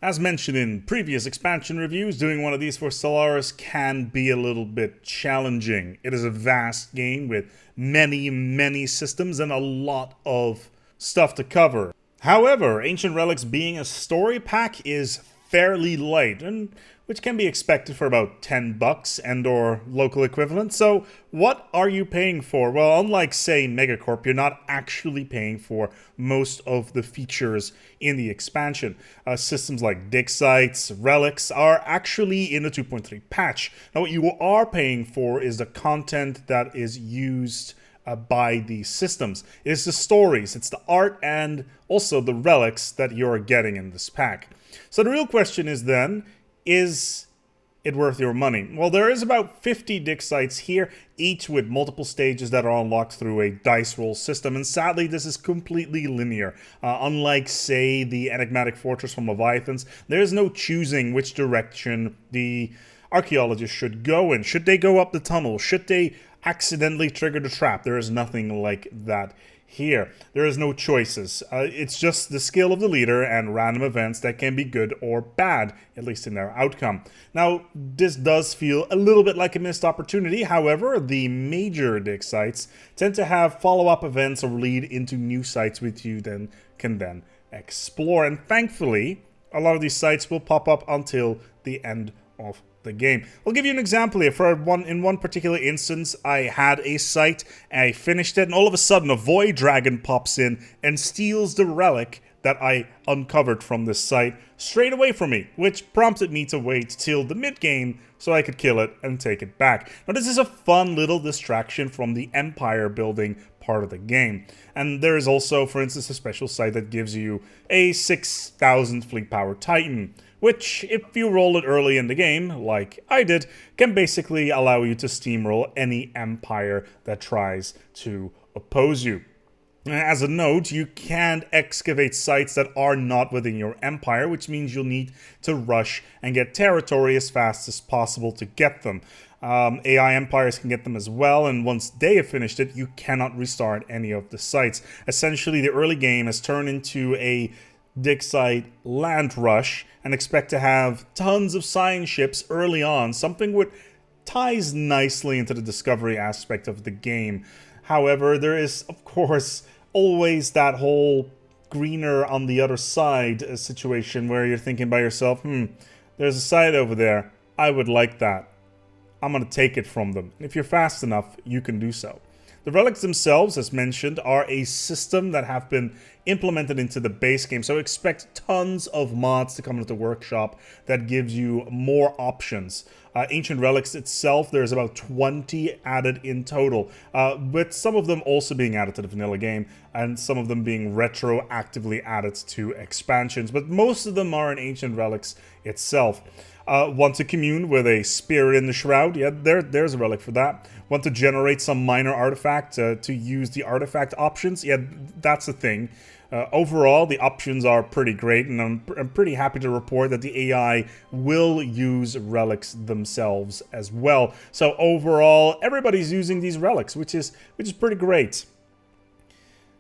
As mentioned in previous expansion reviews, doing one of these for Stellaris can be a little bit challenging. It is a vast game with many systems and a lot of stuff to cover. However, Ancient Relics being a story pack is fairly light, and which can be expected for about $10 and or local equivalent. So what are you paying for? Well, unlike say Megacorp, you're not actually paying for most of the features in the expansion. Systems like dig sites, relics are actually in the 2.3 patch. Now what you are paying for is the content that is used by these systems. It's the stories, it's the art, and also the relics that you're getting in this pack. So the real question is then, is it worth your money? Well, there is about 50 dig sites here, each with multiple stages that are unlocked through a dice roll system, and sadly this is completely linear. Unlike, say, the Enigmatic Fortress from Leviathans, there is no choosing which direction the archaeologists should go in. Should they go up the tunnel? Should they accidentally trigger the trap? There is nothing like that here. There is no choices. It's just the skill of the leader and random events that can be good or bad, at least in their outcome. Now, this does feel a little bit like a missed opportunity. However, the major dig sites tend to have follow-up events or lead into new sites which you then can explore. And thankfully, a lot of these sites will pop up until the end of the game. I'll give you an example here. In one particular instance, I had a site, I finished it, and all of a sudden a void dragon pops in and steals the relic that I uncovered from this site straight away from me, which prompted me to wait till the mid-game so I could kill it and take it back. Now this is a fun little distraction from the empire building part of the game. And there is also, for instance, a special site that gives you a 6,000 fleet power titan, which, if you roll it early in the game, like I did, can basically allow you to steamroll any empire that tries to oppose you. As a note, you can't excavate sites that are not within your empire, which means you'll need to rush and get territory as fast as possible to get them. AI empires can get them as well, and once they have finished it, you cannot restart any of the sites. Essentially, the early game has turned into a dig site land rush and expect to have tons of science ships early on, something which ties nicely into the discovery aspect of the game. However, there is, of course, always that whole greener on the other side situation where you're thinking by yourself, there's a site over there, I would like that. I'm going to take it from them. If you're fast enough, you can do so. The relics themselves, as mentioned, are a system that have been implemented into the base game, so expect tons of mods to come into the workshop that gives you more options. Ancient Relics itself, there's about 20 added in total, with some of them also being added to the vanilla game, and some of them being retroactively added to expansions, but most of them are in Ancient Relics itself. Want to commune with a spirit in the shroud? Yeah, there's a relic for that. Want to generate some minor artifact to use the artifact options? Yeah, that's a thing. Overall, the options are pretty great, and I'm pretty happy to report that the AI will use relics themselves as well. So overall, everybody's using these relics, which is pretty great.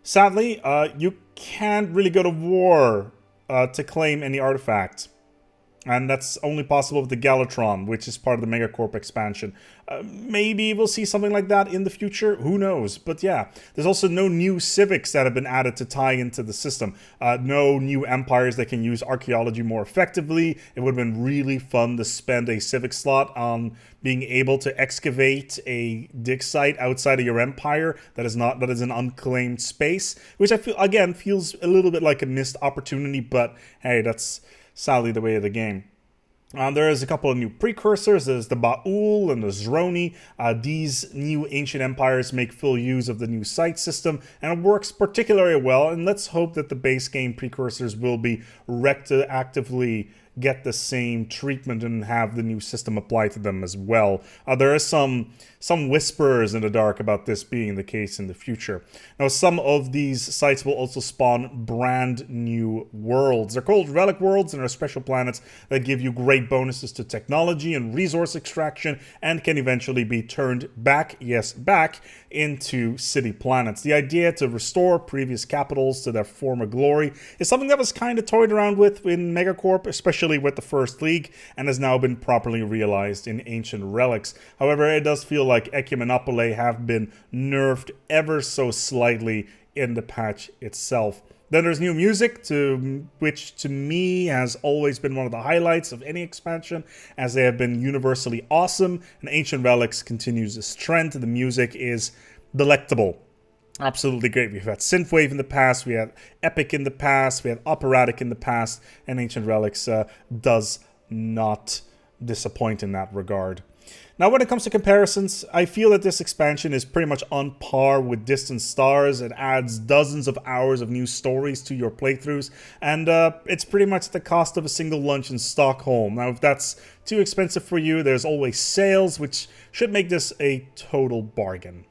Sadly, you can't really go to war to claim any artifact. And that's only possible with the Galatron, which is part of the Megacorp expansion. Maybe we'll see something like that in the future. Who knows? But yeah, there's also no new civics that have been added to tie into the system. No new empires that can use archaeology more effectively. It would have been really fun to spend a civic slot on being able to excavate a dig site outside of your empire that is an unclaimed space, which I feel, again, feels a little bit like a missed opportunity, but hey, that's sadly the way of the game. There is a couple of new precursors. There's the Ba'ul and the Zroni. These new ancient empires make full use of the new site system, and it works particularly well, and let's hope that the base game precursors will be retroactively get the same treatment and have the new system applied to them as well. There is some whispers in the dark about this being the case in the future. Now, some of these sites will also spawn brand new worlds. They're called relic worlds and are special planets that give you great bonuses to technology and resource extraction and can eventually be turned back, yes, back, into city planets. The idea to restore previous capitals to their former glory is something that was kind of toyed around with in Megacorp, especially with the First League, and has now been properly realized in Ancient Relics. However, it does feel like Ecumenopolae have been nerfed ever so slightly in the patch itself. Then there's new music, which to me has always been one of the highlights of any expansion, as they have been universally awesome, and Ancient Relics continues this trend. The music is delectable. Absolutely great. We've had synthwave in the past, we had epic in the past, we had operatic in the past, and Ancient Relics does not disappoint in that regard. Now, when it comes to comparisons, I feel that this expansion is pretty much on par with Distant Stars. It adds dozens of hours of new stories to your playthroughs, and it's pretty much the cost of a single lunch in Stockholm. Now, if that's too expensive for you, there's always sales, which should make this a total bargain.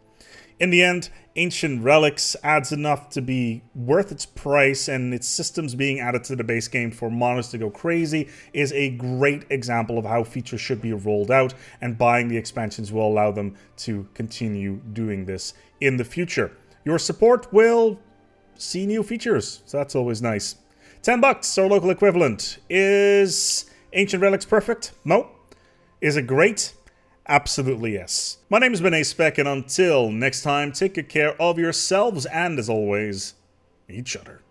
In the end, Ancient Relics adds enough to be worth its price, and its systems being added to the base game for modders to go crazy is a great example of how features should be rolled out, and buying the expansions will allow them to continue doing this in the future. Your support will see new features, so that's always nice. $10, our local equivalent. Is Ancient Relics perfect? No. Is it great? Absolutely yes. My name has been ASpec, and until next time, take good care of yourselves and, as always, each other.